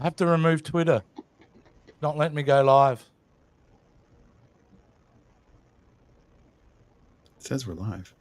I have to remove Twitter. Not letting me go live. It says we're live.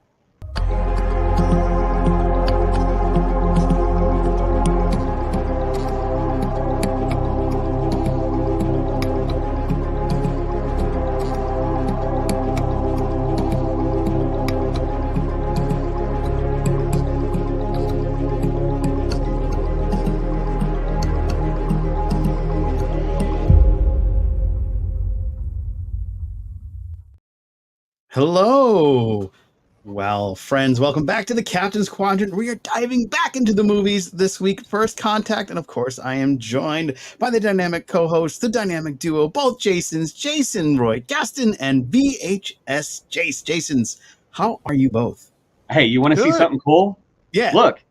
Hello. Well, friends, welcome back to the Captain's Quadrant. We are diving back into the movies this week, First Contact, and of course, I am joined by the dynamic co-hosts, the dynamic duo, both Jasons, Jason Roy Gaston and VHS Jace. Jasons, how are you both? Hey, you want to see something cool? Yeah. Look,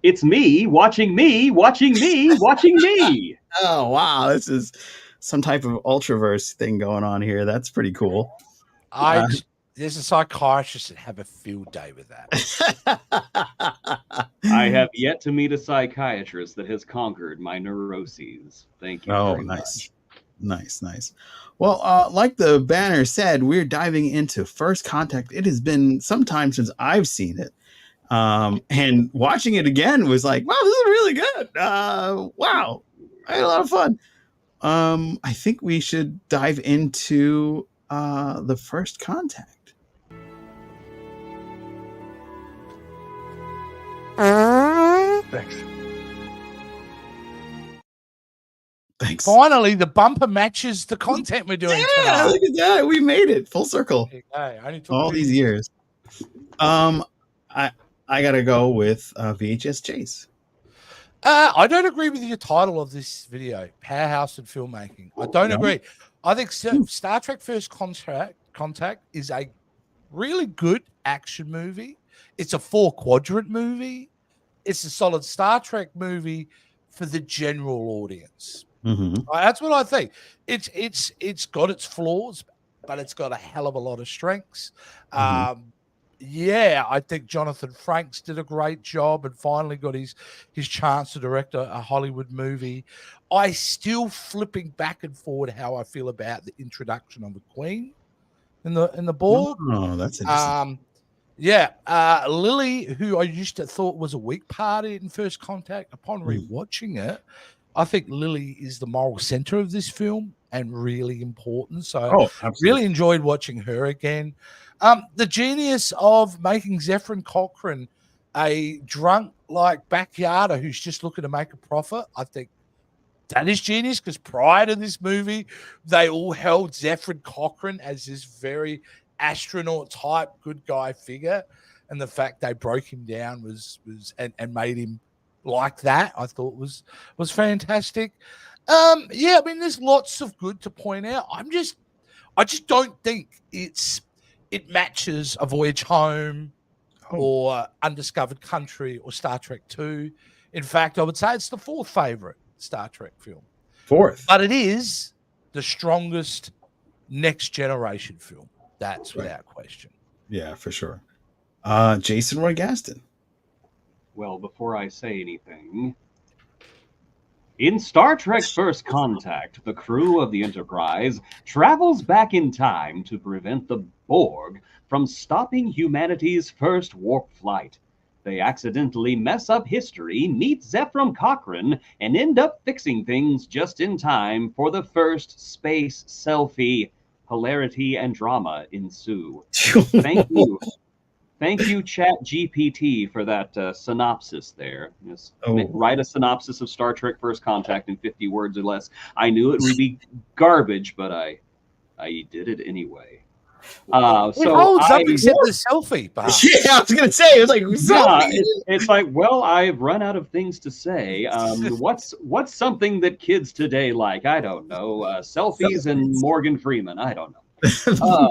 it's me watching me, watching me, watching me. Oh, wow. This is some type of ultraverse thing going on here. That's pretty cool. There's a psychiatrist that have a field day with that. I have yet to meet a psychiatrist that has conquered my neuroses. Thank you. Oh, nice. Nice. Well, like the banner said, we're diving into First Contact. It has been some time since I've seen it. And watching it again was like, wow, this is really good. Wow. I had a lot of fun. I think we should dive into the First Contact. Thanks. Finally, the bumper matches the content we're doing tonight. Look at that. We made it full circle. Okay, all these years. I gotta go with VHS Chase. I don't agree with your title of this video, Powerhouse in Filmmaking. I don't agree. I think Star Trek First Contact is a really good action movie. It's a 4-quadrant movie. It's a solid Star Trek movie for the general audience. Mm-hmm. That's what I think. It's got its flaws, but it's got a hell of a lot of strengths. Mm-hmm. I think Jonathan Frakes did a great job and finally got his chance to direct a Hollywood movie. I still flipping back and forward how I feel about the introduction of the Queen in the Borg. Oh, that's interesting. Lily, who I used to thought was a weak part in First Contact, upon rewatching it, I think Lily is the moral center of this film and really important. So really enjoyed watching her again. The genius of making Zefram Cochrane a drunk like backyarder who's just looking to make a profit, I think that is genius, because prior to this movie, they all held Zefram Cochrane as this very astronaut type good guy figure, and the fact they broke him down was made him like that, I thought was fantastic. I mean, there's lots of good to point out. I just don't think it matches A Voyage Home or Undiscovered Country or Star Trek 2. In fact, I would say it's the 4th favorite Star Trek film. 4th. But it is the strongest next generation film. That's without question. Yeah, for sure. Jason Roy Gaston. Well, before I say anything, in Star Trek First Contact, the crew of the Enterprise travels back in time to prevent the Borg from stopping humanity's first warp flight. They accidentally mess up history, meet Zefram Cochrane, and end up fixing things just in time for the first space selfie. Hilarity and drama ensue. Thank you. Thank you, ChatGPT, for that synopsis there. Just write a synopsis of Star Trek First Contact in 50 words or less. I knew it would be garbage, but I did it anyway. It holds up except the selfie. Yeah, I was going to say, it was like, it's like, well, I've run out of things to say. What's something that kids today like? I don't know. Selfies and Morgan Freeman. I don't know.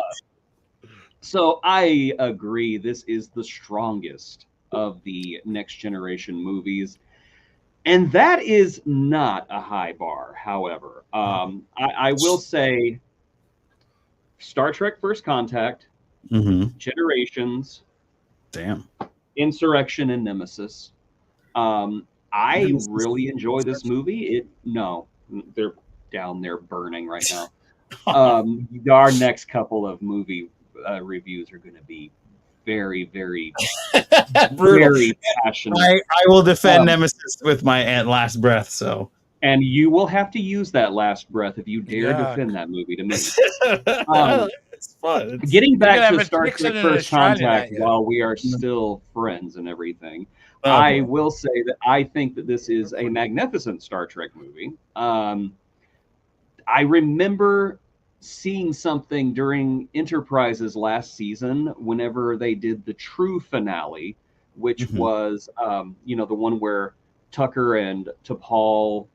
So I agree. This is the strongest of the next generation movies. And that is not a high bar, however. I will say Star Trek First Contact, Generations, Insurrection and Nemesis. I really enjoy this movie. No, they're down there burning right now. Our next couple of movie reviews are going to be very, very, very passionate. I will defend Nemesis with my last breath. So, and you will have to use that last breath if you dare defend that movie to me. It's fun. Getting back to Star Trek First Contact, while we are still friends and everything, I will say that I think that this is a magnificent Star Trek movie. I remember seeing something during Enterprise's last season whenever they did the true finale, which was, the one where Tucker and T'Pol,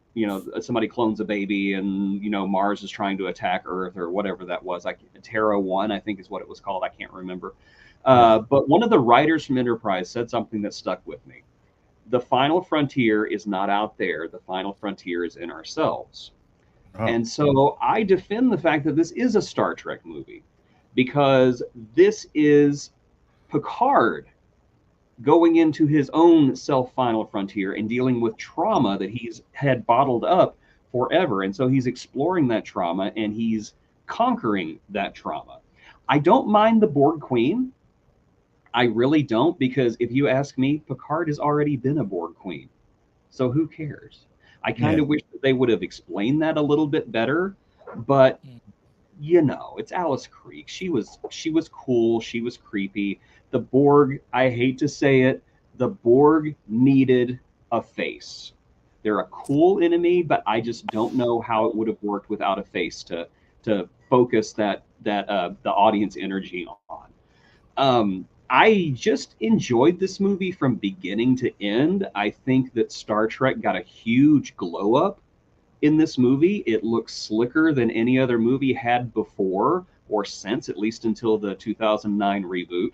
somebody clones a baby and, Mars is trying to attack Earth or whatever that was. Terra 1, I think is what it was called. I can't remember. But one of the writers from Enterprise said something that stuck with me. The final frontier is not out there. The final frontier is in ourselves. Oh. And so I defend the fact that this is a Star Trek movie because this is Picard going into his own self-final frontier and dealing with trauma that he's had bottled up forever. And so he's exploring that trauma and he's conquering that trauma. I don't mind the Borg Queen. I really don't, because if you ask me, Picard has already been a Borg Queen. So who cares? I kind of wish that they would have explained that a little bit better, but it's Alice Creek. She was cool. She was creepy. The Borg, I hate to say it, the Borg needed a face. They're a cool enemy, but I just don't know how it would have worked without a face to focus that the audience energy on. I just enjoyed this movie from beginning to end. I think that Star Trek got a huge glow up in this movie. It looks slicker than any other movie had before or since, at least until the 2009 reboot,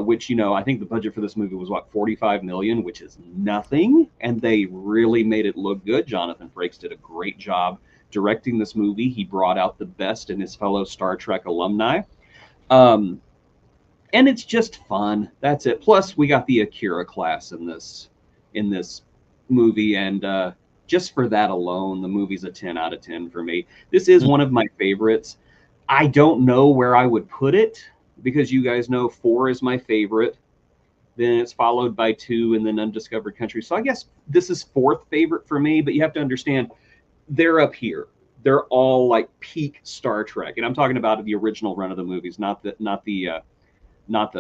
which, I think the budget for this movie was, $45 million, which is nothing. And they really made it look good. Jonathan Frakes did a great job directing this movie. He brought out the best in his fellow Star Trek alumni. And it's just fun. That's it. Plus, we got the Akira class in this movie, and just for that alone, the movie's a 10 out of 10 for me. This is one of my favorites. I don't know where I would put it because you guys know 4 is my favorite. Then it's followed by 2, and then Undiscovered Country. So I guess this is 4th favorite for me. But you have to understand, they're up here. They're all like peak Star Trek, and I'm talking about the original run of the movies, not the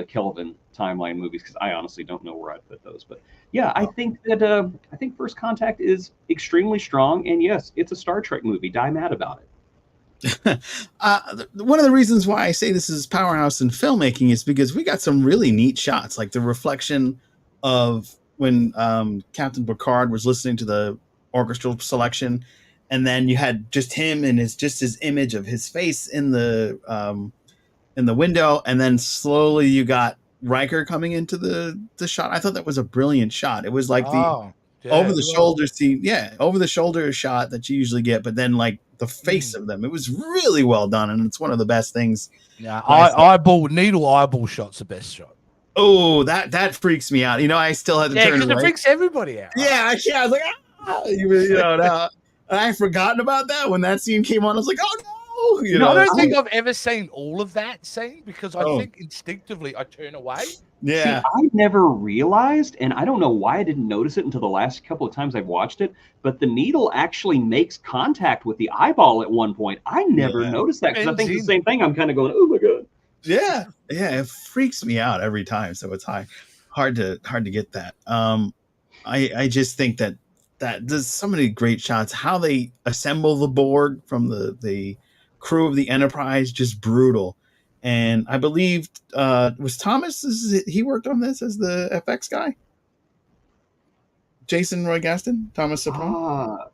Kelvin timeline movies, because I honestly don't know where I'd put those. But yeah, I think that First Contact is extremely strong, and yes, it's a Star Trek movie. Die mad about it. One of the reasons why I say this is Powerhouse in filmmaking is because we got some really neat shots, like the reflection of when Captain Picard was listening to the orchestral selection, and then you had just him and his image of his face in the window, and then slowly you got Riker coming into the shot. I thought that was a brilliant shot. It was like over the shoulder scene, over the shoulder shot that you usually get, but then like the face of them. It was really well done, and it's one of the best things. Yeah, needle eyeball shot's the best shot. Oh, that freaks me out. I still had to turn because it freaks everybody out. Yeah, I was like, and I had forgotten about that when that scene came on. I was like, oh no. I don't think I've ever seen all of that scene because I think instinctively I turn away. Yeah. See, I never realized, and I don't know why I didn't notice it until the last couple of times I've watched it, but the needle actually makes contact with the eyeball at one point. I never noticed that because I think the same thing. I'm kind of going, oh my God. Yeah. Yeah. It freaks me out every time. So it's hard to get that. I just think that there's so many great shots, how they assemble the Borg from the crew of the Enterprise, just brutal. And I believe was Thomas, he worked on this as the FX guy? Jason Roy Gaston? Thomas Sopran?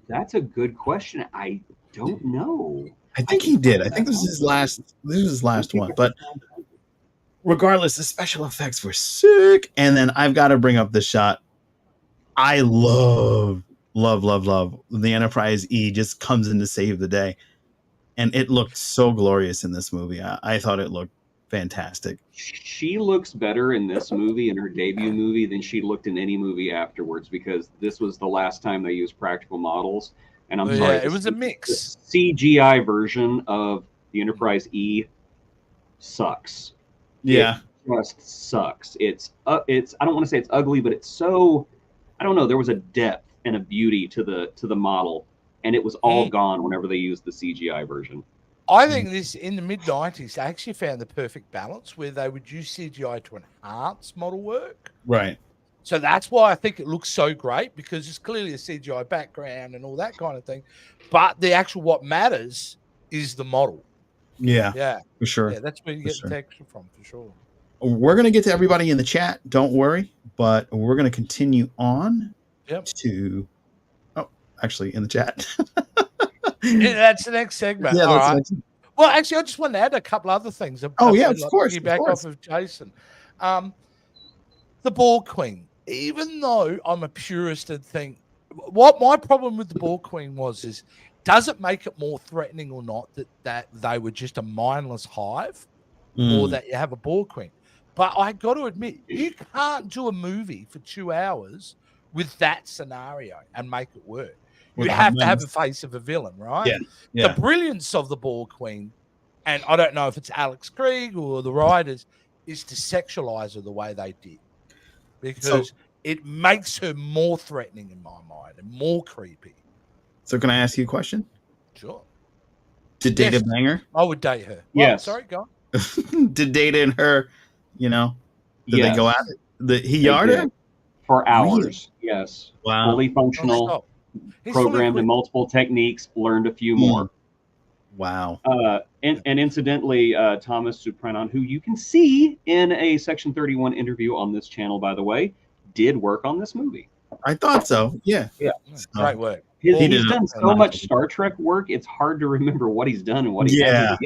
That's a good question. I don't know. I think he did. I think this was his last one. But regardless, the special effects were sick. And then I've got to bring up the shot. I love the Enterprise-E just comes in to save the day. And it looked so glorious in this movie. I thought it looked fantastic. She looks better in this movie, in her debut movie, than she looked in any movie afterwards, because this was the last time they used practical models. And I'm sorry, it was a mix. The CGI version of the Enterprise-E sucks. Yeah, it just sucks. It's I don't want to say it's ugly, but it's so, I don't know. There was a depth and a beauty to the model, and it was all gone whenever they used the CGI version. I think this, in the mid-90s, they actually found the perfect balance where they would use CGI to enhance model work. right. So that's why I think it looks so great, because it's clearly a CGI background and all that kind of thing. But the actual what matters is the model. Yeah, for sure. Yeah, that's where you get the texture from, for sure. We're going to get to everybody in the chat. Don't worry. But we're going to continue on to... Oh, actually, in the chat. That's the next segment. Yeah, all that's right. next. Well, actually, I just want to add a couple other things. Of course. Back off of Jason. The Borg Queen. Even though I'm a purist and think, what my problem with the Borg Queen is, does it make it more threatening or not that they were just a mindless hive, or that you have a Borg Queen? But I got to admit, you can't do a movie for 2 hours with that scenario and make it work. You have to have a face of a villain, right? Yeah. The brilliance of the Borg Queen, and I don't know if it's Alex Krieg or the writers, is to sexualize her the way they did, because it makes her more threatening in my mind and more creepy. So can I ask you a question? Sure. Did Data bang her? I would date her. Yes. Oh, sorry, go on. Did Data and her, did they go at it? He yarded her? For hours. Really? Yes. Wow. Fully functional. Programmed in multiple techniques, learned a few more. Wow. And incidentally, Thomas Suprenon, who you can see in a Section 31 interview on this channel, by the way, did work on this movie. I thought so. Yeah. Great work. He's done so much Star Trek work, it's hard to remember what he's done and what he hasn't.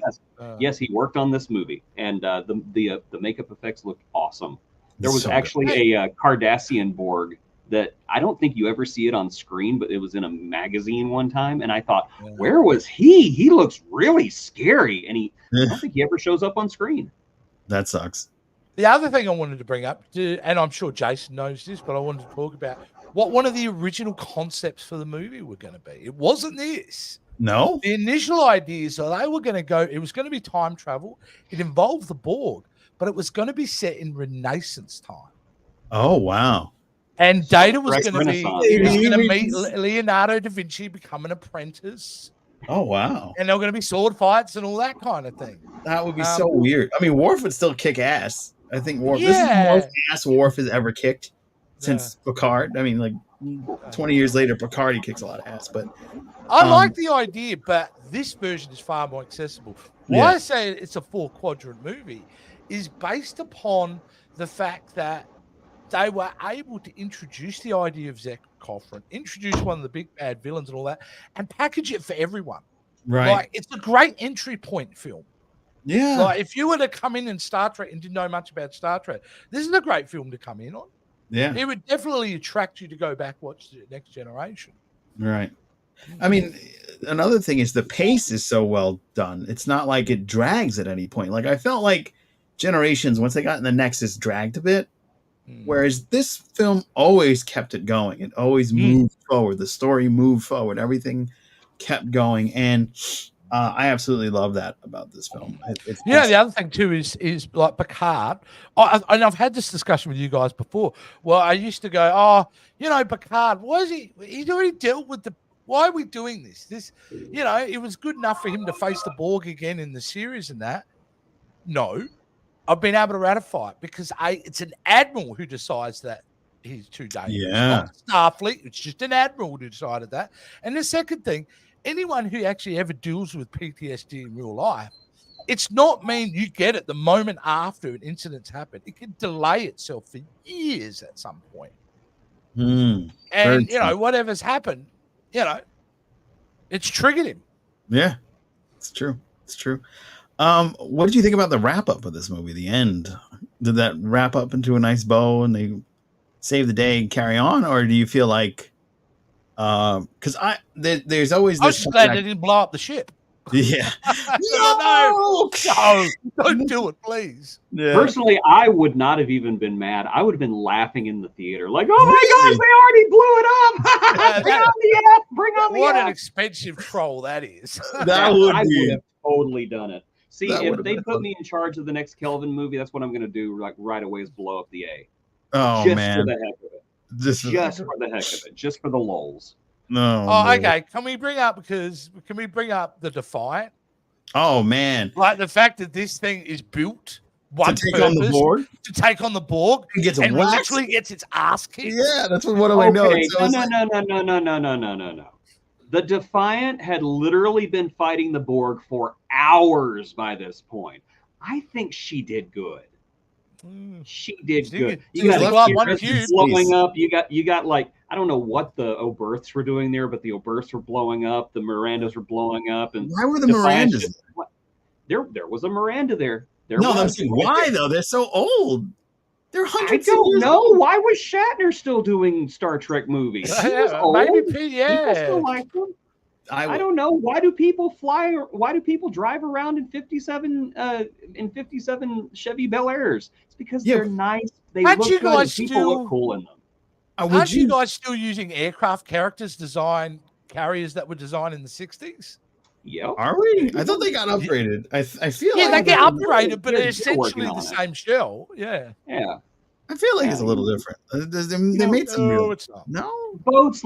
Yes, he worked on this movie, and the makeup effects look awesome. There was actually a Cardassian Borg that I don't think you ever see it on screen, but it was in a magazine one time, and I thought, where was he? He looks really scary, and I don't think he ever shows up on screen. That sucks. The other thing I wanted to bring up, and I'm sure Jason knows this, but I wanted to talk about what one of the original concepts for the movie were going to be. It wasn't this. No? The initial idea is that they were going to go, it was going to be time travel. It involved the Borg, but it was going to be set in Renaissance time. Oh, wow. And Data was going to meet Leonardo da Vinci, become an apprentice. Oh, wow. And there were going to be sword fights and all that kind of thing. That would be so weird. I mean, Worf would still kick ass. I think Worf, this is the most ass Worf has ever kicked since Picard. I mean, like 20 years later, Picard, he kicks a lot of ass. But I like the idea, but this version is far more accessible. Why I say it's a 4-quadrant movie is based upon the fact that they were able to introduce the idea of Zek Cofran, introduce one of the big bad villains and all that, and package it for everyone. Right. Like, it's a great entry point film. Yeah. Like, if you were to come in Star Trek and didn't know much about Star Trek, this is a great film to come in on. Yeah. It would definitely attract you to go back watch the Next Generation. Right. I mean, another thing is the pace is so well done. It's not like it drags at any point. Like, I felt like Generations, once they got in the Nexus, dragged a bit. Whereas this film always kept it going. It always moved forward. The story moved forward. Everything kept going. And I absolutely love that about this film. The other thing too is like Picard. And I've had this discussion with you guys before. Well, I used to go, Picard, why is he's already dealt with why are we doing this? It was good enough for him to face the Borg again in the series and that. No. I've been able to ratify it because it's an admiral who decides that he's too dangerous. Yeah. It's not Starfleet. It's just an admiral who decided that. And the second thing, anyone who actually ever deals with PTSD in real life, it's not mean you get it the moment after an incident's happened. It can delay itself for years at some point. And, whatever's happened, it's triggered him. Yeah, it's true. It's true. What did you think about the wrap up of this movie? The end, did that wrap up into a nice bow and they save the day and carry on, or do you feel like, because there's always I was just glad they didn't blow up the ship. Yeah. No, don't do it, please. Yeah. Personally, I would not have even been mad. I would have been laughing in the theater, like, "Oh my gosh, they already blew it up! Bring on the What F!" an expensive troll that is. That would I be. would have totally done it. See, That if would have they been put fun. me in charge of the next Kelvin movie, that's what I'm going to do. Like right away, is blow up the A, Oh just man. for the heck of it. Just for the heck of it, just for the lulz. No. Oh, okay. Can we bring up the Defiant? Oh man. Like the fact that this thing is built To take on the Borg? to take on the Borg It gets and waxed? literally gets its ass kicked. Yeah, that's what one of my notes. No. The Defiant had literally been fighting the Borg for hours by this point. I think she did good. She did good. You got blowing up. You got like, I don't know what the Oberths were doing there, but the Oberths were blowing up. The Mirandas were blowing up. And why were the Mirandas? There was a Miranda there. Why though? They're so old. They're hundreds. I don't know. Why was Shatner still doing Star Trek movies? Maybe, yeah. People still like them. I don't know. Why do people fly? Why do people drive around in 57 Chevy Bel Airs? It's because they're nice. They look good. And people look cool in them. Aren't you guys still using aircraft characters carriers that were designed in the 60s? Yeah. Are we? I thought they got upgraded. I feel like they get upgraded, but they're essentially the same shell. Yeah. Yeah. I feel like it's a little different. They made some real. It's not. No. Boats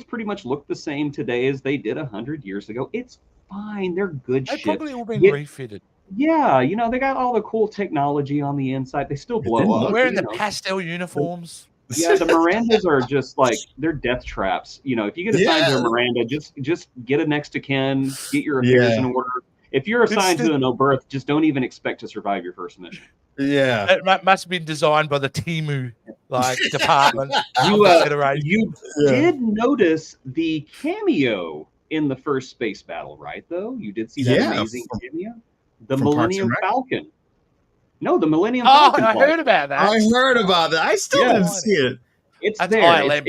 pretty much look the same today as they did 100 years ago. It's fine. They're good shit. They probably all been refitted. Yeah, they got all the cool technology on the inside. They still blow up. Wearing the pastel uniforms. Yeah, the Mirandas are just like, they're death traps. If you get assigned to a Miranda, just get it next to Ken, get your affairs in order. If you're assigned to an Oberth, just don't even expect to survive your first mission. Yeah, it must have been designed by the Timu department. You did notice the cameo in the first space battle, right? Though you did see that amazing cameo, the Millennium Falcon. No, the Millennium Falcon. I heard about that. I still didn't see it. It's there.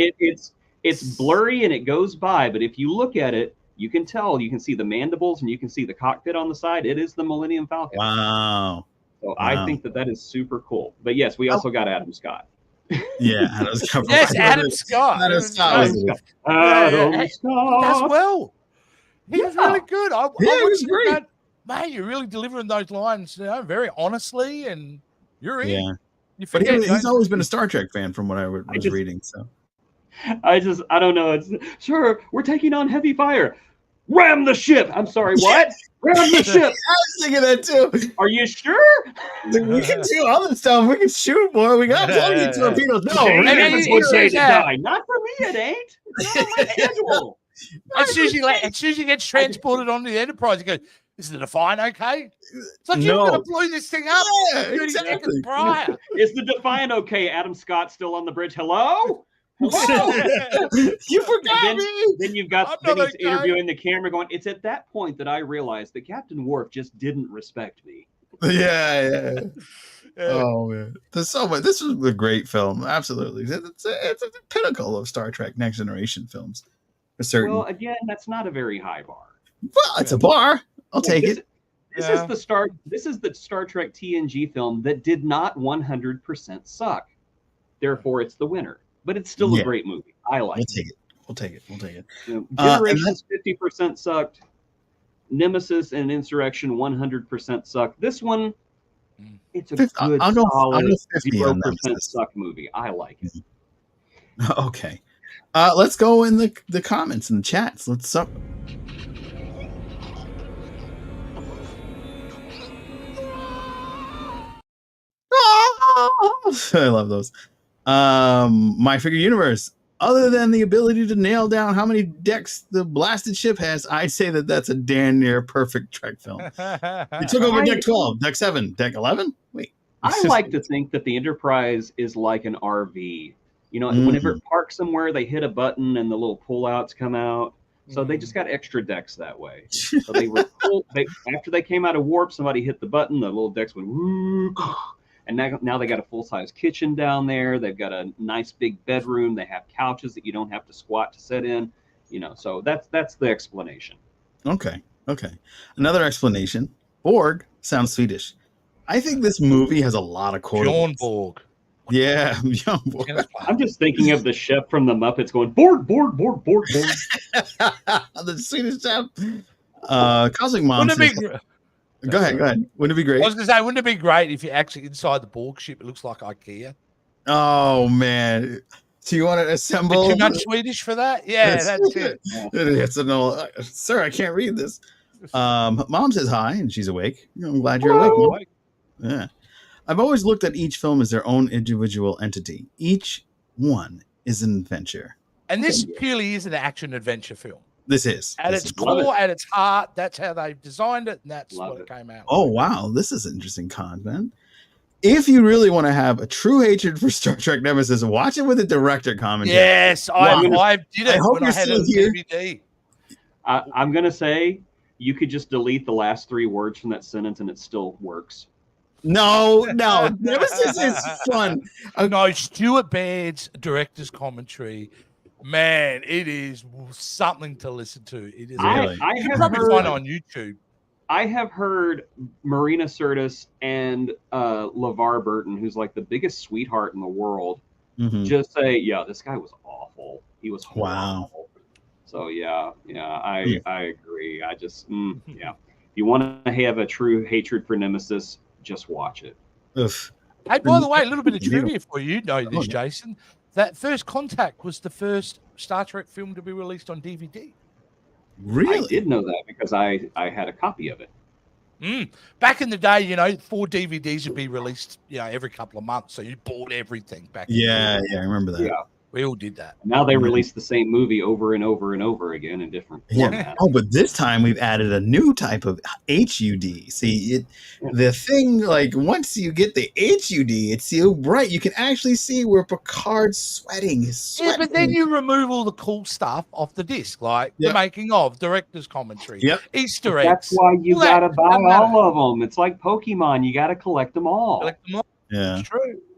It's blurry and it goes by, but if you look at it, you can tell. You can see the mandibles and you can see the cockpit on the side. It is the Millennium Falcon. Wow. So I think that is super cool. But yes, we also got Adam Scott. Yeah, Adam Scott. Yes, Adam Scott. Adam Scott. As well. He was really good. I he was great. Man, you're really delivering those lines, very honestly, and you're in. Yeah. But he's always been a Star Trek fan, from what I was reading. So I don't know. It's sure we're taking on heavy fire. Ram the ship. I'm sorry, what? Ram the ship. I was thinking that too. Are you sure? We can do all this stuff. We can shoot, boy. We got plenty of torpedoes. No, not for me. It ain't. It's not on my schedule. As soon as he gets transported onto the Enterprise, he goes, "Is the Defiant okay?" It's like you're going to blow this thing up 30 seconds prior. Is the Defiant okay? Adam Scott still on the bridge. Hello? You forgot me. Then you've got he's interviewing the camera going, it's at that point that I realized that Captain Worf just didn't respect me. Yeah. Oh man. There's so much. This was a great film. Absolutely. It's a pinnacle of Star Trek Next Generation films. Well, again, that's not a very high bar. Well, it's a bar. I'll take it. This is the Star Trek TNG film that did not 100% suck. Therefore, it's the winner. But it's still a great movie. I like it. We'll take it. Generations 50% sucked. Nemesis and Insurrection 100% sucked. This one, it's a good, solid 0% suck movie. I like it. Okay. Let's go in the comments and the chats. Let's suck. I love those. My Figure Universe. Other than the ability to nail down how many decks the blasted ship has, I'd say that's a damn near perfect Trek film. You took over deck 12, deck 7, deck 11? Wait. I like to think that the Enterprise is like an RV. Whenever it parks somewhere, they hit a button and the little pullouts come out. So they just got extra decks that way. So they were after they came out of warp, somebody hit the button, the little decks went woo. And now they got a full-size kitchen down there. They've got a nice big bedroom. They have couches that you don't have to squat to sit in. So that's the explanation. Okay. Okay. Another explanation. Borg sounds Swedish. I think this movie has a lot of Bjorn correlations. Borg. Yeah, Bjorn Borg. I'm just thinking of the chef from the Muppets going, Borg, Borg, Borg, Borg, Borg. The Swedish chef. Cosmic Mom Wouldn't it says, be, go ahead. Wouldn't it be great? I was going to say, wouldn't it be great if you're actually inside the Borg ship? It looks like IKEA. Oh, man. So you want to assemble? Too much Swedish for that? Yeah, that's it. It's sir, I can't read this. Mom says hi, and she's awake. I'm glad you're awake, Mom. Yeah. I've always looked at each film as their own individual entity. Each one is an adventure. And this purely is an action adventure film. This is. At its core, at its heart, that's how they've designed it, and that's what it came out. Oh, wow. This is interesting content. If you really want to have a true hatred for Star Trek Nemesis, watch it with a director commentary. Yes, I did it when I had it on DVD. I'm going to say you could just delete the last 3 words from that sentence and it still works. No, Nemesis is fun. No, Stuart Baird's director's commentary, man, it is something to listen to. It is. Really? You can probably find it on YouTube. I have heard Marina Sirtis and LeVar Burton, who's like the biggest sweetheart in the world, just say, "Yeah, this guy was awful. He was horrible." Wow. So I agree. I just If you want to have a true hatred for Nemesis, just watch it. Oof. Hey, by the way, a little bit of trivia for you. You know this, Jason. That First Contact was the first Star Trek film to be released on DVD. Really? I did know that because I had a copy of it. Back in the day, 4 DVDs would be released, every couple of months. So you bought everything back. Yeah, I remember that. Yeah. We all did that. Now they release the same movie over and over and over again in different formats. Oh, but this time we've added a new type of HUD. See, the thing, like, once you get the HUD, it's so bright. You can actually see where Picard's sweating. Yeah, but then you remove all the cool stuff off the disc, like the making of, director's commentary, Easter eggs. That's why you got to buy all of them. It's like Pokemon. You got to collect them all. Yeah.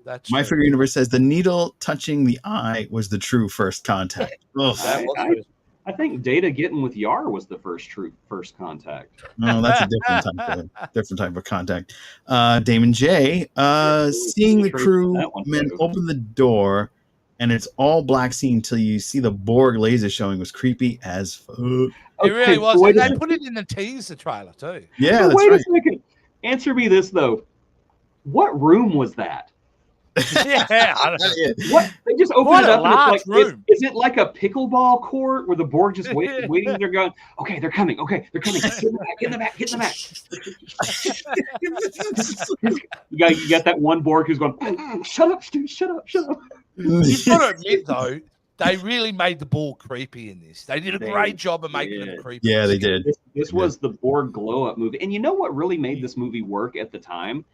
That's true. My Figure Universe says the needle touching the eye was the true first contact. I think Data getting with Yar was the first contact. No, that's a different type of contact. Damon J, seeing the crew men open the door and it's all black scene until you see the Borg laser showing was creepy as fuck. It really was. And they put it in the teaser trailer too. Yeah, that's wait a second. Answer me this though. What room was that? What they just opened it up and it's like is it like a pickleball court where the Borg just waiting? They're going, okay, they're coming. Get in the back. You got that one Borg who's going, shut up, Stu, shut up. You've got to admit though, they really made the Borg creepy in this. They did a great job of making them creepy. Yeah, they did. This was the Borg glow up movie, and you know what really made this movie work at the time?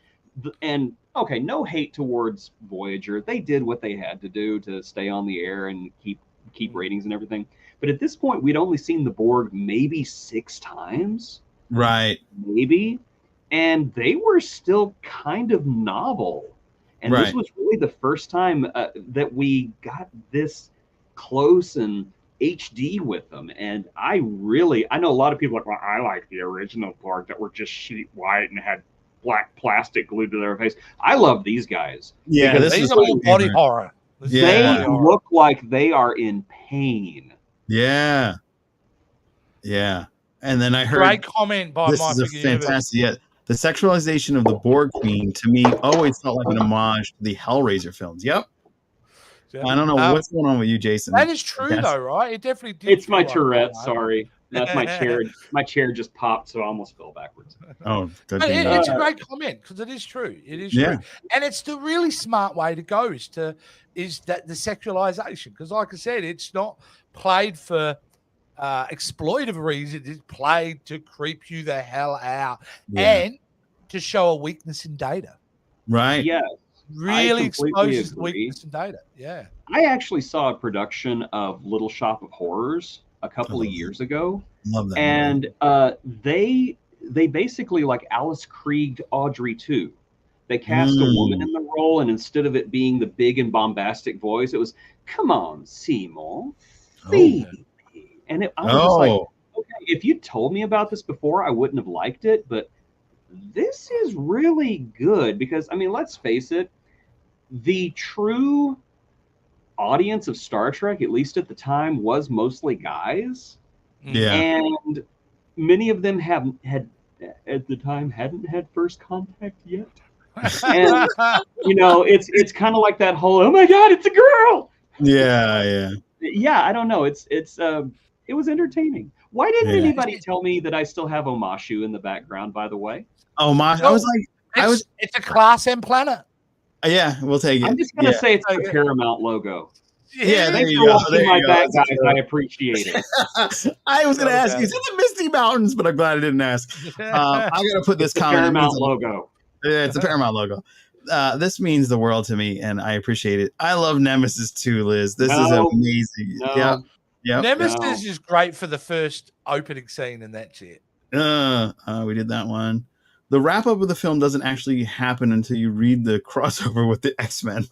And okay, no hate towards Voyager. They did what they had to do to stay on the air and keep ratings and everything. But at this point, we'd only seen the Borg maybe 6 times. Right. Maybe. And they were still kind of novel. And this was really the first time that we got this close and HD with them. And I know a lot of people are like, well, I like the original Borg that were just sheet white and had black plastic glued to their face. I love these guys. Yeah, this is all body horror. They look like they are in pain. Yeah. And then I heard great comment by this my is a fantastic. Yeah, the sexualization of the Borg Queen to me always felt like an homage to the Hellraiser films. Yep. I don't know what's going on with you, Jason. That is true, though, right? It definitely did. It's my Tourette. Sorry. That's my chair. My chair just popped, so I almost fell backwards. Oh, good. It's a great comment because it is true. It is true, and it's the really smart way to go. Is that the sexualization? Because, like I said, it's not played for exploitive reasons. It's played to creep you the hell out and to show a weakness in Data. Right. Yeah. Really exposes the weakness in Data. Yeah. I actually saw a production of Little Shop of Horrors a couple of years ago. Love that. And they basically like Alice Krieged Audrey 2. They cast a woman in the role, and instead of it being the big and bombastic voice, it was, "Come on, Seymour, feed me." And I was just like, okay, if you told me about this before, I wouldn't have liked it, but this is really good because, I mean, let's face it, the true audience of Star Trek, at least at the time, was mostly guys. Yeah. And many of them had at the time hadn't had first contact yet. And you know, it's kind of like that whole, oh my God, it's a girl. Yeah. I don't know. It was entertaining. Why didn't anybody tell me that I still have Omashu in the background, by the way? Omashu. I was like, it's a Class M planet. Yeah, we'll take it. I'm just gonna say it's the Paramount logo. Yeah, thanks for watching my back, guys. I appreciate it. I was going to ask you, is it the Misty Mountains? But I'm glad I didn't ask. I got to put this comment. Paramount logo. Yeah, it's a Paramount logo. This means the world to me, and I appreciate it. I love Nemesis too, Liz. This is amazing. No. Yep. Nemesis is great for the first opening scene, and that's it. We did that one. The wrap up of the film doesn't actually happen until you read the crossover with the X-Men.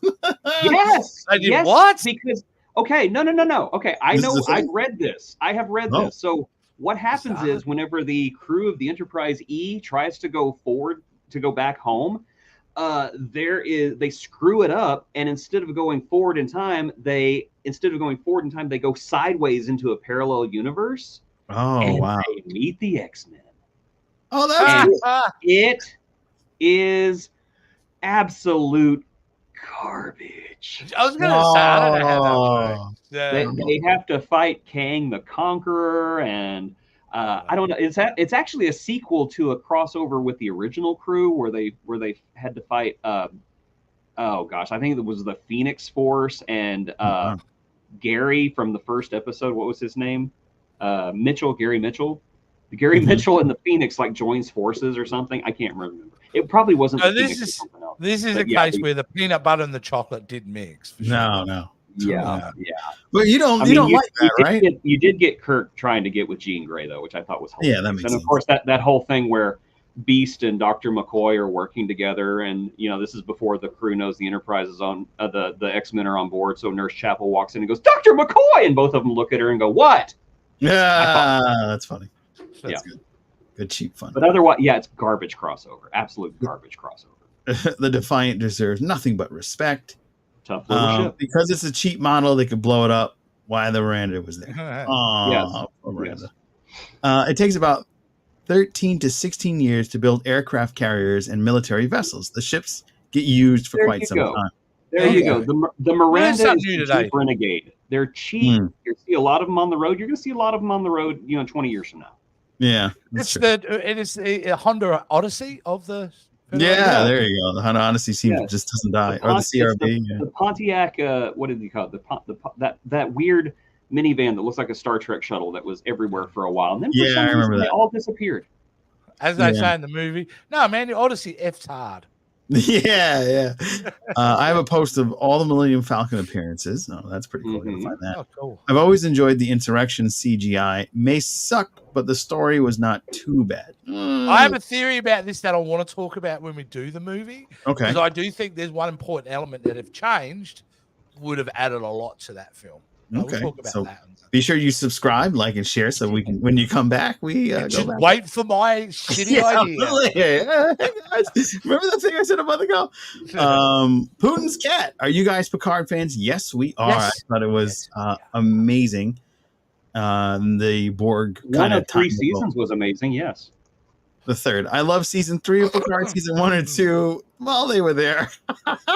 Yes. What? Because no. Okay, I know. I've read this. I have read this. So what happens is whenever the crew of the Enterprise-E tries to go forward to go back home, they screw it up, and instead of going forward in time, they go sideways into a parallel universe. Oh, wow! They meet the X-Men. Oh, that's cool. It is absolute garbage. I was gonna say, I don't know how they have to fight Kang the Conqueror, and I don't know. It's actually a sequel to a crossover with the original crew where they had to fight. Oh gosh, I think it was the Phoenix Force and Gary from the first episode. What was his name? Gary Mitchell. Gary Mitchell and the Phoenix joins forces or something. I can't remember. It probably wasn't. No, this is a case where the peanut butter and the chocolate did mix. No. Yeah. But you don't like that, right? You did get Kirk trying to get with Jean Grey though, which I thought was hilarious. Yeah, that makes sense. And of course that whole thing where Beast and Dr. McCoy are working together, and this is before the crew knows the Enterprise is on the X-Men are on board. So Nurse Chapel walks in and goes, "Dr. McCoy," and both of them look at her and go, "What?" Yeah, that's funny. That's good. Good cheap fun. But otherwise, it's garbage crossover. Absolute garbage crossover. The Defiant deserves nothing but respect. Tough little ship. Because it's a cheap model, they could blow it up. Why the Miranda was there? Yes. It takes about 13 to 16 years to build aircraft carriers and military vessels. The ships get used for quite some time. There you go. The Miranda is a cheap renegade. They're cheap. You see a lot of them on the road. You're going to see a lot of them on the road, 20 years from now. Yeah. It is the Honda Odyssey of the. Yeah, there you go. The Honda Odyssey just doesn't die, or the CRV. The Pontiac. What did you call it? That weird minivan that looks like a Star Trek shuttle that was everywhere for a while, and then for some reason they all disappeared. As they say in the movie, no man, the Odyssey F's hard. Yeah. I have a post of all the Millennium Falcon appearances. Oh, that's pretty cool. To find that. Oh, cool. I've always enjoyed the Insurrection CGI. May suck, but the story was not too bad. I have a theory about this that I want to talk about when we do the movie. Okay. Because I do think there's one important element that, if changed, would have added a lot to that film. Okay. We'll talk about that. Be sure you subscribe, like, and share so we can, when you come back, we just wait for my shitty idea. Remember that thing I said a month ago? Putin's cat. Are you guys Picard fans? Yes, we are. Yes. I thought it was amazing. The Borg one of 3 seasons was amazing. Yes. The third. I love season 3 of Picard. Season 1 and 2. Well, they were there.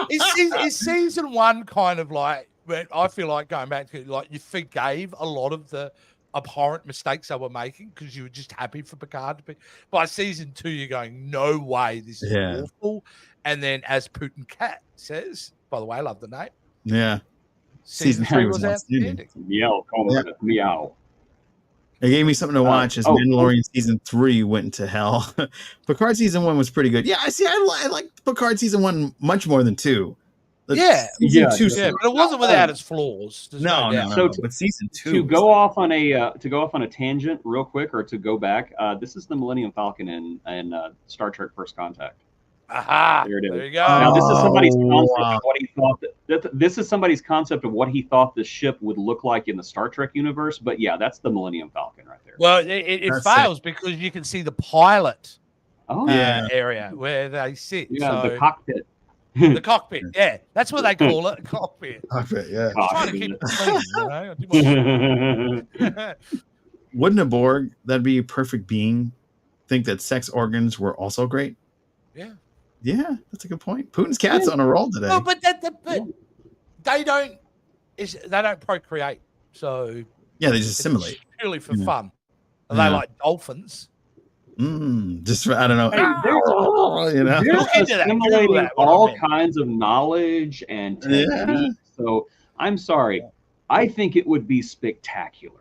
Is season 1 kind of like? I feel like going back to you forgave a lot of the abhorrent mistakes they were making because you were just happy for Picard to be. By season 2, you're going, no way, this is awful. And then, as Putin Cat says, by the way, I love the name. Yeah. Season 3 was outstanding. Meow. It gave me something to watch as Mandalorian season 3 went to hell. Picard season 1 was pretty good. Yeah, I like Picard season 1 much more than 2. But it wasn't without its flaws. No. But season 2 to go off on a tangent real quick, or to go back. This is the Millennium Falcon in Star Trek: First Contact. Aha! There it is. There you go. Now this is somebody's concept wow. of what he thought. This is somebody's concept of what he thought the ship would look like in the Star Trek universe. But yeah, that's the Millennium Falcon right there. Well, it fails because you can see the pilot area where they sit. Yeah, so, the cockpit. The cockpit. Yeah, that's what they call it. Cockpit. Cockpit, yeah. Trying to keep it clean, you know? Wouldn't a Borg, that'd be a perfect being, think that sex organs were also great? Yeah. Yeah, that's a good point. Putin's cat's on a roll today. No, but they don't procreate. So yeah, they just assimilate. It's purely for fun. And they like dolphins. Just I don't know. Hey, they're assimilating all kinds of knowledge and technique. So I'm sorry. I think it would be spectacular.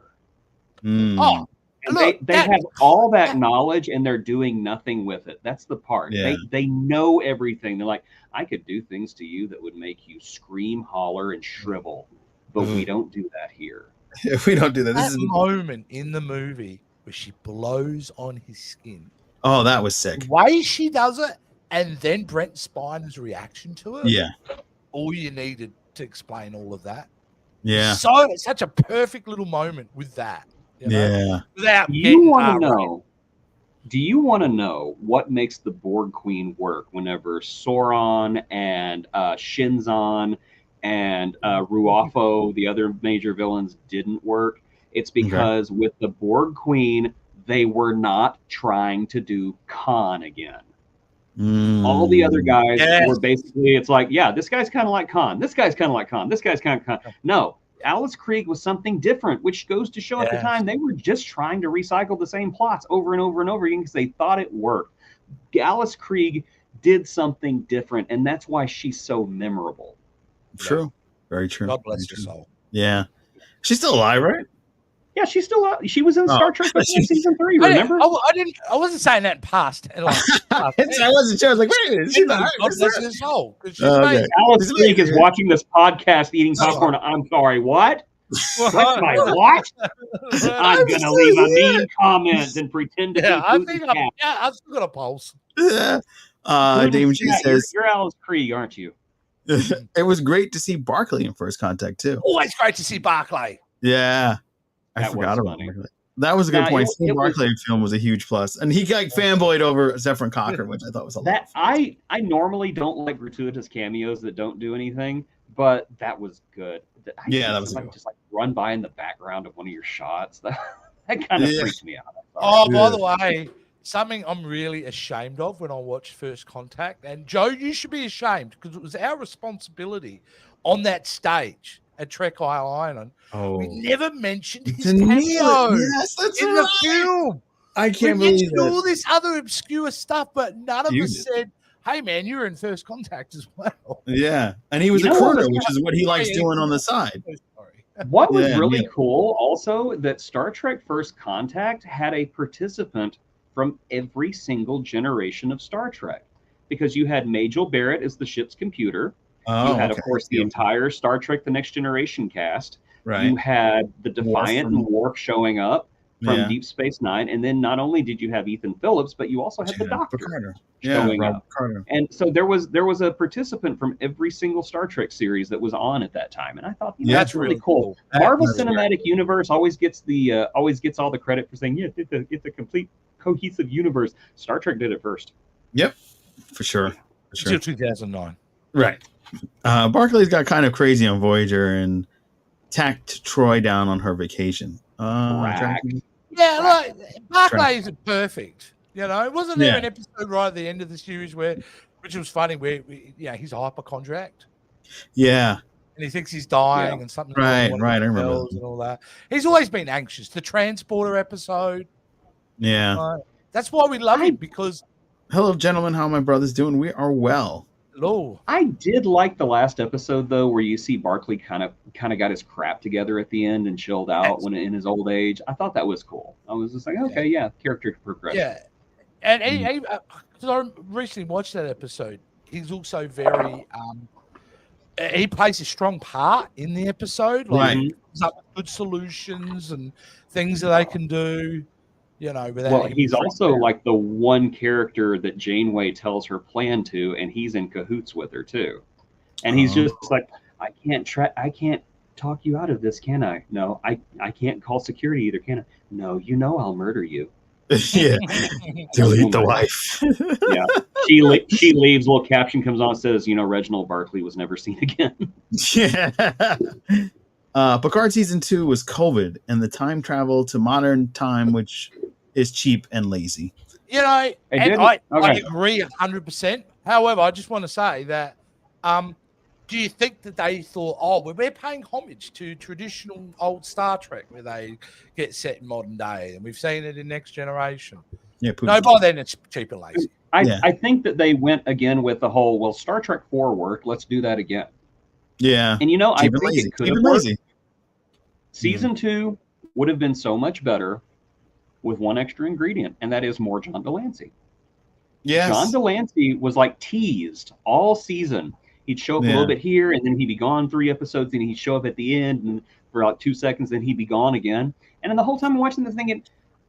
Oh, and they have all that knowledge and they're doing nothing with it. That's the part. Yeah. They know everything. They're like, I could do things to you that would make you scream, holler, and shrivel, but we don't do that here. If we don't do that, this is moment in the movie where she blows on his skin. Oh, that was sick. The way she does it, and then Brent Spiner's reaction to it. Yeah. All you needed to explain all of that. Yeah. So it's such a perfect little moment with that. You know? Yeah. Without do you want to know what makes the Borg Queen work whenever Sauron and Shinzon and Ruafo, the other major villains, didn't work? It's because with the Borg Queen, they were not trying to do Khan again. All the other guys were basically, it's like, yeah, this guy's kind of like Khan. This guy's kind of like Khan. This guy's kind of Khan. No, Alice Krieg was something different, which goes to show at the time they were just trying to recycle the same plots over and over and over again because they thought it worked. Alice Krieg did something different, and that's why she's so memorable. True. Very true. God bless her soul. Yeah. She's still alive, right? Yeah, she's still out. She was in Star Trek season 3, remember? I wasn't saying that in past. I wasn't sure. I was like, wait a minute. She's alive. God bless her soul. Alice Krieg is watching this podcast eating popcorn. I'm sorry, what? What's my what? I'm going to leave a mean comment and pretend to be I've still got a pulse. Dame G says, you're Alice Krieg, aren't you? It was great to see Barclay in First Contact, too. Always great to see Barclay. Yeah. I forgot about Barclay. That was a good point. Seeing Barclay in film was a huge plus. And he got fanboyed over Zephyr Cochran, which I thought was a lot. I normally don't like gratuitous cameos that don't do anything, but that was good. That was good. Just like run by in the background of one of your shots. That kind of freaked me out. Oh, by the way, something I'm really ashamed of when I watched First Contact, and Joe, you should be ashamed because it was our responsibility on that stage at Trek Island. We never mentioned his cameo in the film. I can't believe it. All this other obscure stuff, but none of us said, hey, man, you're in First Contact as well. Yeah, and he was a crooner, which is what he likes doing on the side. What was really cool also that Star Trek First Contact had a participant from every single generation of Star Trek, because you had Majel Barrett as the ship's computer. You had, of course, the entire Star Trek The Next Generation cast. Right. You had the Defiant and Worf showing up from Deep Space Nine. And then not only did you have Ethan Phillips, but you also had the Doctor showing up. And so there was a participant from every single Star Trek series that was on at that time. And I thought, that's really cool. Marvel Cinematic Universe always gets all the credit for saying, it's a complete cohesive universe. Star Trek did it first. Yep, for sure. Until 2009. Right. Barclay's got kind of crazy on Voyager and tacked Troy down on her vacation. Barclay is perfect. Wasn't there an episode right at the end of the series which was funny, where he's a hypochondriac. Yeah. And he thinks he's dying and something. Right. I remember and all that. He's always been anxious. The transporter episode. Yeah. That's why we love him, because. Hello, gentlemen. How are my brothers doing? We are well. Hello. I did like the last episode though, where you see Barclay kind of got his crap together at the end and chilled out when in his old age. I thought that was cool. I was just like, okay, character progression. Yeah, and because I recently watched that episode, he's also very he plays a strong part in the episode, like comes up with good solutions and things that they can do. you know, without he's also like the one character that Janeway tells her plan to, and he's in cahoots with her too. And he's just like, I can't talk you out of this, can I? No, I can't call security either, can I? No, you know I'll murder you. Yeah, delete the wife. Yeah, she leaves. Little caption comes on, says, Reginald Barclay was never seen again. Yeah. Picard season 2 was COVID and the time travel to modern time, which is cheap and lazy. You know, I agree 100%. However, I just want to say that, do you think that they thought, we're paying homage to traditional old Star Trek where they get set in modern day, and we've seen it in Next Generation? Yeah. No, by then it's cheap and lazy. I think that they went again with the whole, Star Trek 4 worked, let's do that again. Yeah. And I think it could have worked. Season 2 would have been so much better with one extra ingredient, and that is more John Delancey. Yes. John Delancey was like teased all season. He'd show up a little bit here, and then he'd be gone 3 episodes, and he'd show up at the end and for about 2 seconds, then he'd be gone again. And then the whole time I'm watching this thinking,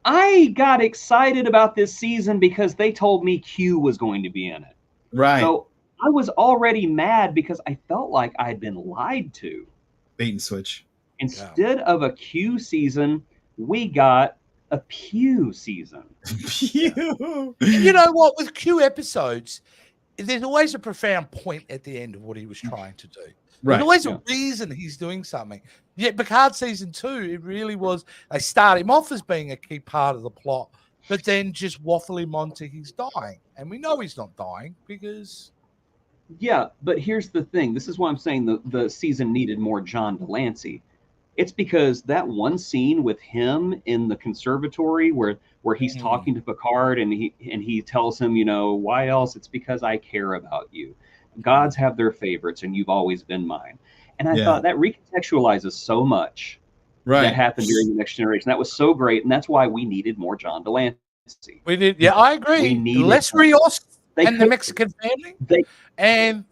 I got excited about this season because they told me Q was going to be in it. Right. So I was already mad because I felt like I had been lied to. Bait and switch. Instead of a Q season, we got a Pew season. Pew. You know what? With Q episodes, there's always a profound point at the end of what he was trying to do. Right. There's always a reason he's doing something. Yet Picard season 2, it really was, they start him off as being a key part of the plot, but then just waffle him onto he's dying. And we know he's not dying because... Yeah, but here's the thing. This is why I'm saying the season needed more John Delancey. It's because that one scene with him in the conservatory where he's talking to Picard and he tells him, why else? It's because I care about you. Gods have their favorites and you've always been mine. And I thought that recontextualizes so much that happened during the Next Generation. That was so great. And that's why we needed more John Delancey. We did. Yeah, I agree. We needed less Rios and the Mexican family. They could,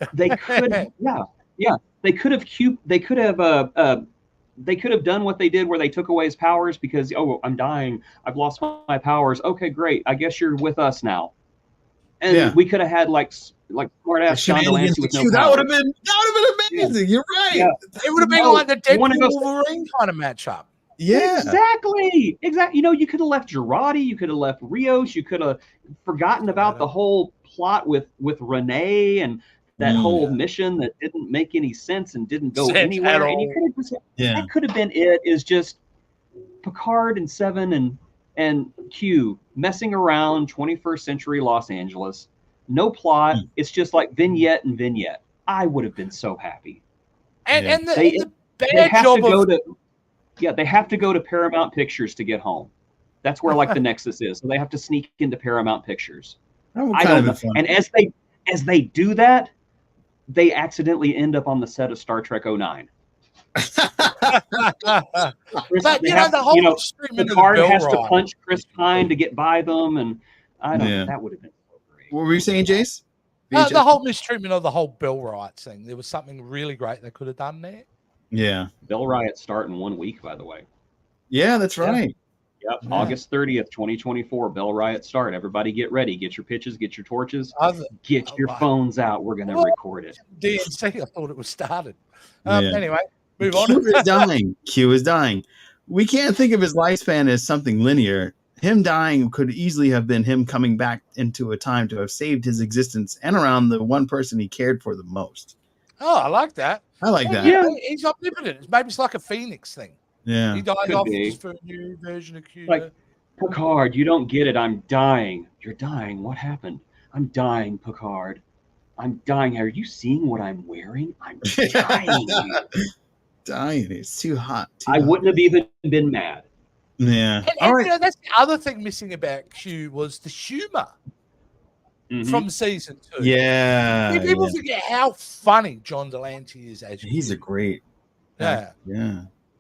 they could have done what they did where they took away his powers because, I'm dying. I've lost my powers. Okay, great. I guess you're with us now. And we could have had like smart ass John Delancey with no powers. That would have been amazing. Yeah. You're right. Yeah. It would have been like the Deadpool Wolverine kind of matchup. Yeah. Exactly. You could have left Girardi, you could have left Rios, you could have forgotten about the whole plot with Renee and that whole mission that didn't make any sense and didn't go anywhere. And you could have just, that could have been it, is just Picard and Seven and Q messing around 21st century Los Angeles. No plot. It's just like vignette and vignette. I would have been so happy. And the bad job of... they have to go to Paramount Pictures to get home. That's where like the Nexus is. So they have to sneak into Paramount Pictures. I don't know. And as they do that, they accidentally end up on the set of Star Trek 09. But the whole Picard has to punch Chris Pine to get by them, and I don't know, that would have been so great. What were you saying, Jace? The whole mistreatment of the whole Bill Wright thing. There was something really great they could have done there. Yeah. Bill Riot start in 1 week, by the way. Yeah, that's right. Yep. Yeah. August 30th, 2024, Bell Riot start. Everybody get ready. Get your pitches, get your torches, get your phones out. We're going to record it. DNC, I thought it was started. Anyway, move on. Q is dying. We can't think of his lifespan as something linear. Him dying could easily have been him coming back into a time to have saved his existence and around the one person he cared for the most. Oh, I like that. I like that. Yeah, he's omnipotent. Maybe it's like a Phoenix thing. Yeah. He died off for a new version of Q. Like, Picard, you don't get it. I'm dying. You're dying. What happened? I'm dying, Picard. I'm dying. Are you seeing what I'm wearing? I'm dying. Dying. It's too hot. I wouldn't have even been mad. Yeah. And that's the other thing missing about Q was the humor. From season 2. Yeah. People forget how funny John Delancey is as he's a great actor.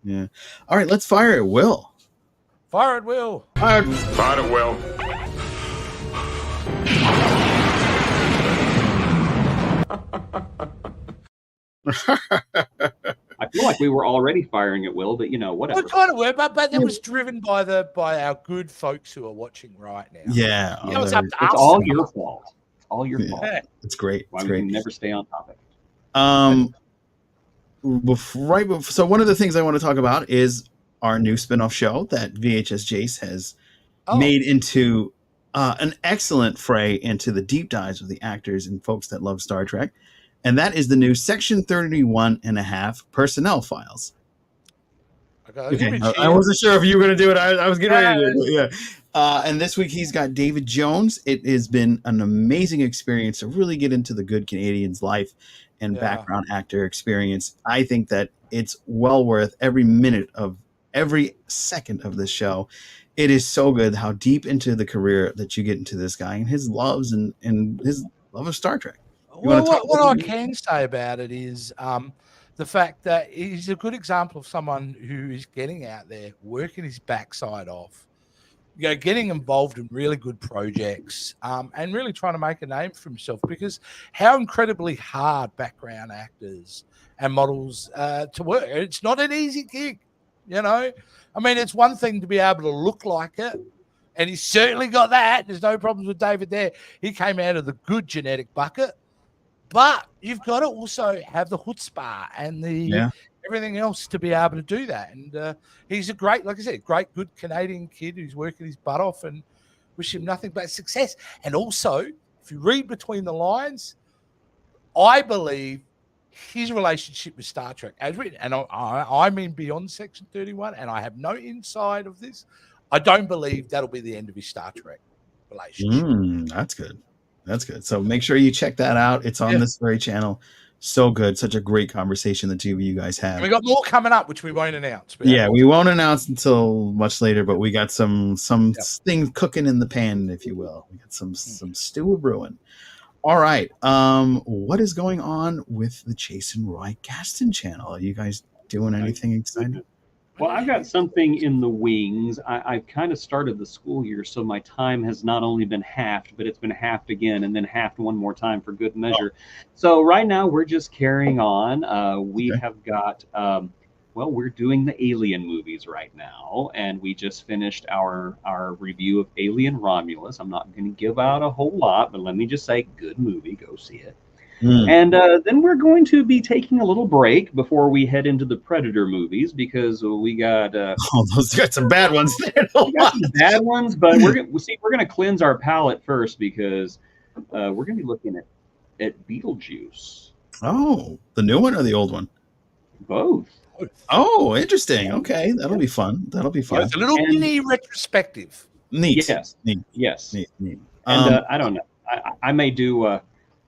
Yeah. All right, let's fire at will. Fire at will. Fire at will. I feel like we were already firing at Will, but whatever. Well, kind of were, but that was driven by our good folks who are watching right now. Yeah, It's up to it's us. all your fault. It's all your fault. It's great. Why it's we great. can never stay on topic. So one of the things I want to talk about is our new spinoff show that VHS Jace has made into an excellent fray into the deep dives of the actors and folks that love Star Trek. And that is the new Section 31.5 Personnel Files. Okay. I wasn't sure if you were going to do it. I was getting ready to do it. Yeah. And this week he's got David Jones. It has been an amazing experience to really get into the good Canadian's life and background actor experience. I think that it's well worth every minute of every second of this show. It is so good how deep into the career that you get into this guy and his loves and his love of Star Trek. Well, what I can say about it is the fact that he's a good example of someone who is getting out there, working his backside off, getting involved in really good projects, and really trying to make a name for himself. Because how incredibly hard background actors and models to work. It's not an easy gig, I mean, it's one thing to be able to look like it, and he's certainly got that. There's no problems with David there. He came out of the good genetic bucket. But you've got to also have the chutzpah and the everything else to be able to do that. And he's a great, like I said, great, good Canadian kid who's working his butt off, and wish him nothing but success. And also, if you read between the lines, I believe his relationship with Star Trek, as written, and I mean beyond Section 31, and I have no insight of this, I don't believe that'll be the end of his Star Trek relationship. That's good. That's good. So make sure you check that out. It's on this very channel. So good. Such a great conversation the two of you guys have. And we got more coming up, which we won't announce. We won't announce until much later, but we got some things cooking in the pan, if you will. We got some stew brewing. All right. What is going on with the Jason Roy Gaston channel? Are you guys doing anything exciting? Well, I've got something in the wings. I've kind of started the school year, so my time has not only been halved, but it's been halved again and then halved one more time for good measure. So right now we're just carrying on. We have got, we're doing the Alien movies right now, and we just finished our review of Alien Romulus. I'm not going to give out a whole lot, but let me just say, good movie. Go see it. And then we're going to be taking a little break before we head into the Predator movies, because we got those got some bad ones there. We got some bad ones, but we're going to cleanse our palate first, because we're going to be looking at Beetlejuice. Oh, the new one or the old one? Both. Oh, interesting. Okay, that'll be fun. Yeah, it's a little mini retrospective. Neat. Yes. Neat. Yes. Neat. And I don't know. I may do.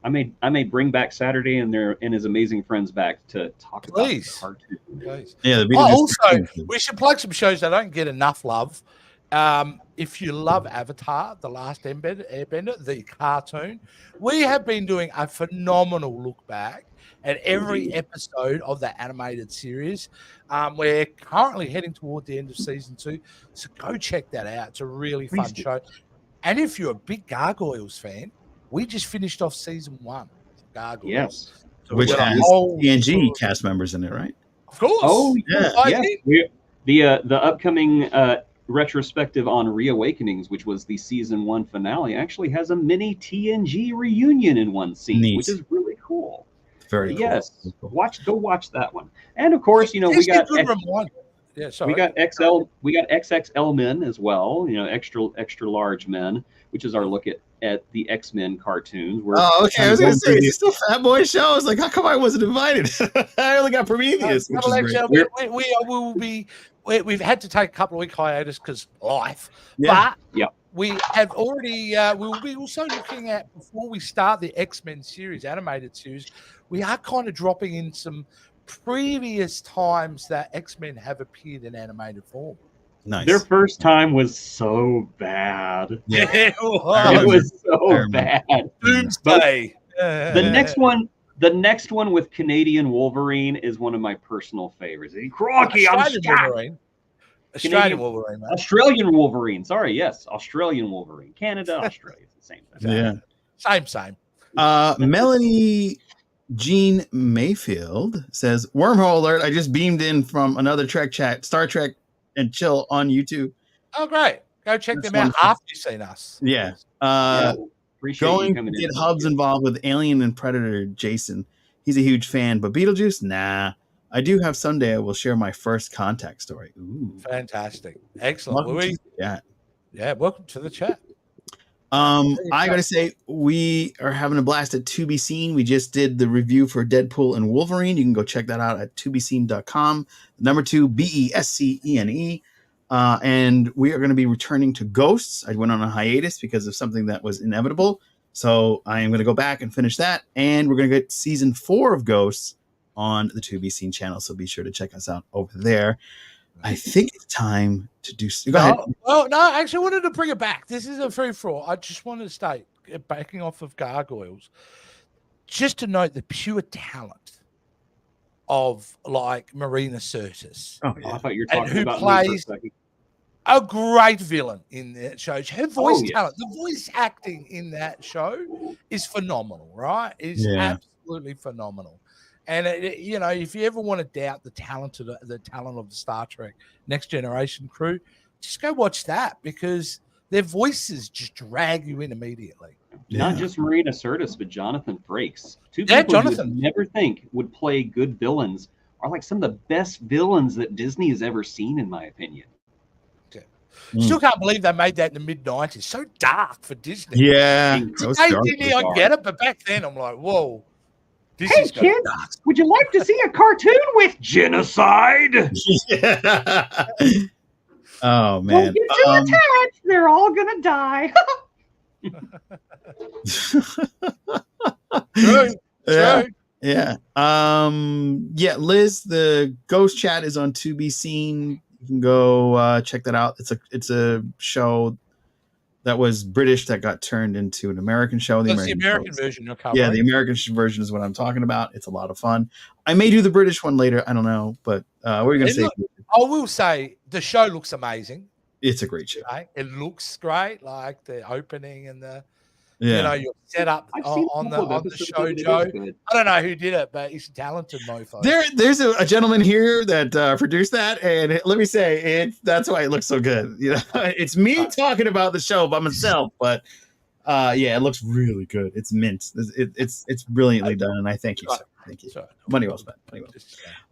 I may bring back Saturday and his amazing friends back to talk about the cartoon. Please. Yeah. Also, we should plug some shows that don't get enough love. If you love Avatar, The Last Airbender, the cartoon, we have been doing a phenomenal look back at every episode of that animated series. We're currently heading toward the end of season 2, so go check that out. It's a really fun show. And if you're a big Gargoyles fan, we just finished off season 1. Gargoyles. Yes. So which has TNG cast members in it, right? Of course. Oh, yeah. The upcoming retrospective on Reawakenings, which was the season 1 finale, actually has a mini TNG reunion in one scene, which is really cool. Very cool. Yes. Go watch that one. And of course, we got we got XXL men as well, extra large men, which is our look at the X-Men cartoons. Okay. I was going to say, is it still Fat Boy show? I was like, how come I wasn't invited? I only got Prometheus. We've had to take a couple of week hiatus because life. Yeah. But we have already. We'll be also looking at, before we start the X-Men series, animated series, we are kind of dropping in some previous times that X-Men have appeared in animated form. Nice. Their first time was so bad. Yeah, it was so bad. Doomsday. The next one with Canadian Wolverine is one of my personal favorites. Crocky, Australian Wolverine. Australian Wolverine. Sorry, yes, Australian Wolverine. Canada, Australia, it's the same thing. Yeah, same. Melanie Gene Mayfield says, "Wormhole alert! I just beamed in from another Trek chat, Star Trek and Chill on YouTube." Oh, great! Go check That's them out wonderful. after you've seen us. Yeah. Appreciate you Going to coming in. get Hubs involved with Alien and Predator. Jason, he's a huge fan, but Beetlejuice, nah. I do have someday. I will share my first contact story. Ooh, Fantastic, excellent. welcome to the chat. Yeah, welcome to the chat. I gotta say, we are having a blast at To Be Seen. We just did the review for Deadpool and Wolverine. You can go check that out at tobeseen.com. Number 2, BESCENE. And we are going to be returning to Ghosts. I went on a hiatus because of something that was inevitable. So I am going to go back and finish that. And we're going to get season 4 of Ghosts on the To Be Seen channel. So be sure to check us out over there. I think it's time to do. Go ahead. Well, no, I actually wanted to bring it back. This is a free for all. I just wanted to state, backing off of Gargoyles, just to note the pure talent of like Marina Sirtis. Oh, yeah. I thought you were talking who about plays a great villain in that show. Her voice talent, the voice acting in that show is phenomenal, right? It's absolutely phenomenal. And if you ever want to doubt the talent of the Star Trek Next Generation crew, just go watch that because their voices just drag you in immediately. Not just Marina Sirtis, but Jonathan Frakes. Two people you would never think would play good villains are like some of the best villains that Disney has ever seen, in my opinion. Still can't believe they made that in the mid-90s. So dark for Disney. Yeah. Today, I get it, but back then I'm like, whoa. Hey, kids, would you like to see a cartoon with genocide? Yeah. Oh, man. Don't get too attached. They're all going to die. True. Yeah. Liz, the Ghost Chat is on To Be Seen. You can go check that out. It's a show that was British that got turned into an American show. The American version you're covering. Yeah, the American version is what I'm talking about. It's a lot of fun. I may do the British one later. I don't know, but what are you going to say? I will say the show looks amazing. It's a great show. Right? It looks great, like the opening and the you're set up on the show, Joe. I don't know who did it, but he's a talented mofo. There's a gentleman here that produced that, and let me say, that's why it looks so good. It's me talking about the show by myself, but it looks really good. It's mint. It's brilliantly done, and I thank you, sir. Thank you. Money well spent.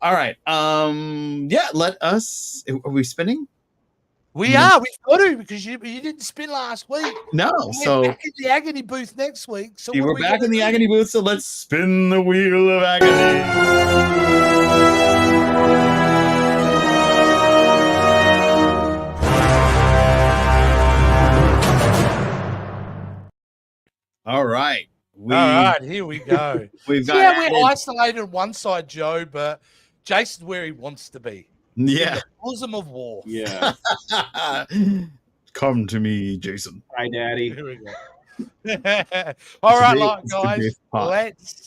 All right. Let us. Are we spinning? We've got to because you didn't spin last week. No, we're back in the agony booth next week. So we're back in the agony booth. So let's spin the wheel of agony. All right. Here we go. We're isolated on one side, Joe, but Jason's where he wants to be. Yeah. In the bosom of war. Yeah. Come to me, Jason. Hi, Daddy. Here we go. All right, guys.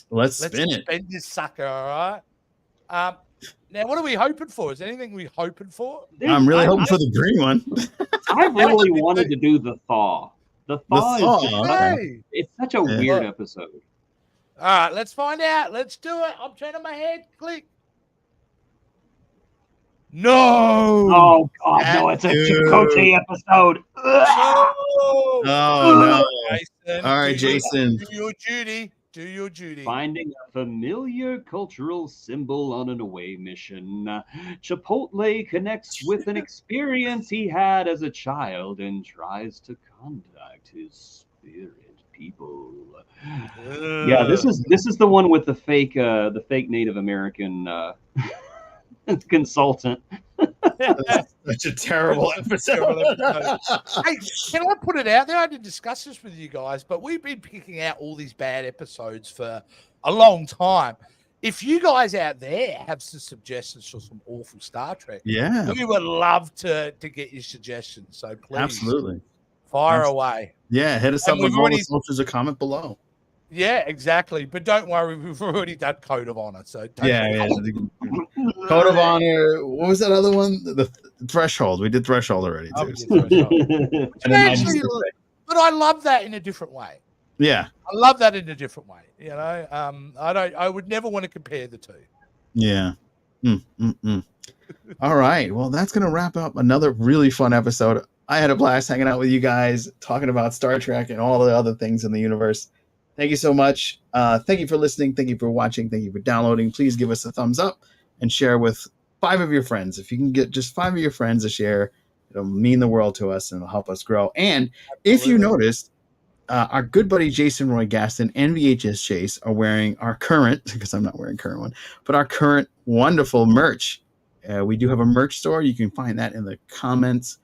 Let's spin it. Spin this sucker, all right? Now, what are we hoping for? Is there anything we hoping for? I'm really hoping for the green one. I really wanted to do the thaw. The thaw is it's such a weird episode. All right, let's find out. Let's do it. I'm turning my head. Click. No. Oh God, no! It's a Chakotay episode. Oh no! Jason, all right, Jason. Do your duty. Do your duty. Finding a familiar cultural symbol on an away mission, Chipotle connects with an experience he had as a child and tries to contact his spirit people. Yeah, this is the one with the fake Native American consultant. Such a terrible episode. Hey, can I put it out there? I didn't discuss this with you guys, but we've been picking out all these bad episodes for a long time. If you guys out there have some suggestions for some awful Star Trek, we would love to get your suggestions. So please, absolutely, fire away. Yeah, hit us up with all the socials or comment below. Yeah, exactly. But don't worry, we've already done Code of Honor. So Code of Honor. What was that other one? The Threshold. We did Threshold already too. But I love that in a different way. Yeah. I love that in a different way. You know, I would never want to compare the two. Yeah. All right. Well, that's going to wrap up another really fun episode. I had a blast hanging out with you guys, talking about Star Trek and all the other things in the universe. Thank you so much. Thank you for listening. Thank you for watching. Thank you for downloading. Please give us a thumbs up and share with 5 of your friends. If you can get just 5 of your friends to share, it'll mean the world to us and it'll help us grow. And if you noticed, our good buddy Jason Roy Gaston and VHS Chase are wearing our current, because I'm not wearing current one, but our current wonderful merch. We do have a merch store. You can find that in the comments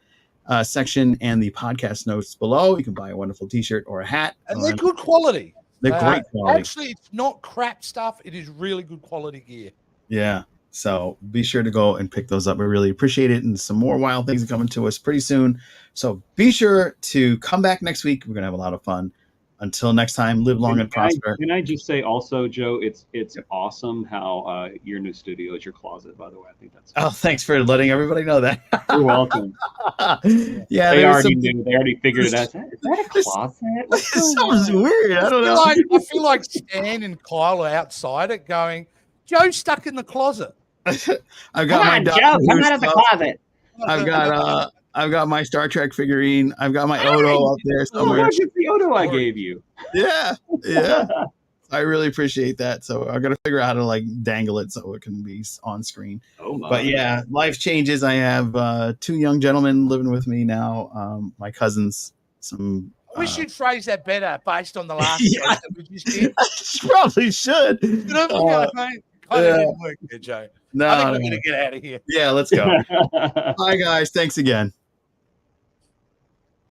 section and the podcast notes below. You can buy a wonderful t-shirt or a hat. And they're good quality. They're great quality. Actually, it's not crap stuff. It is really good quality gear. Yeah. So be sure to go and pick those up. We really appreciate it. And some more wild things are coming to us pretty soon. So be sure to come back next week. We're going to have a lot of fun. Until next time, live long and prosper. Can I just say also, Joe, it's awesome how your new studio is your closet, by the way. I think that's Oh, thanks for letting everybody know that. You're welcome. Yeah, they already knew. They already figured it out. Is that a closet? This sounds weird. I don't know. I feel like Stan and Kyle are outside it going, Joe's stuck in the closet. I've got my Joe, come out of the closet. I've got my Star Trek figurine. I've got my Odo up there somewhere. Look at the Odo I gave you. Yeah. I really appreciate that. So I'm gonna figure out how to like dangle it so it can be on screen. Oh my. But yeah, life changes. I have 2 young gentlemen living with me now. My cousins. We should phrase that better based on the last yeah. that we just did. Probably should. Didn't work there, Joe. No, I think we're going to get out of here. Yeah, let's go. Bye, guys. Thanks again.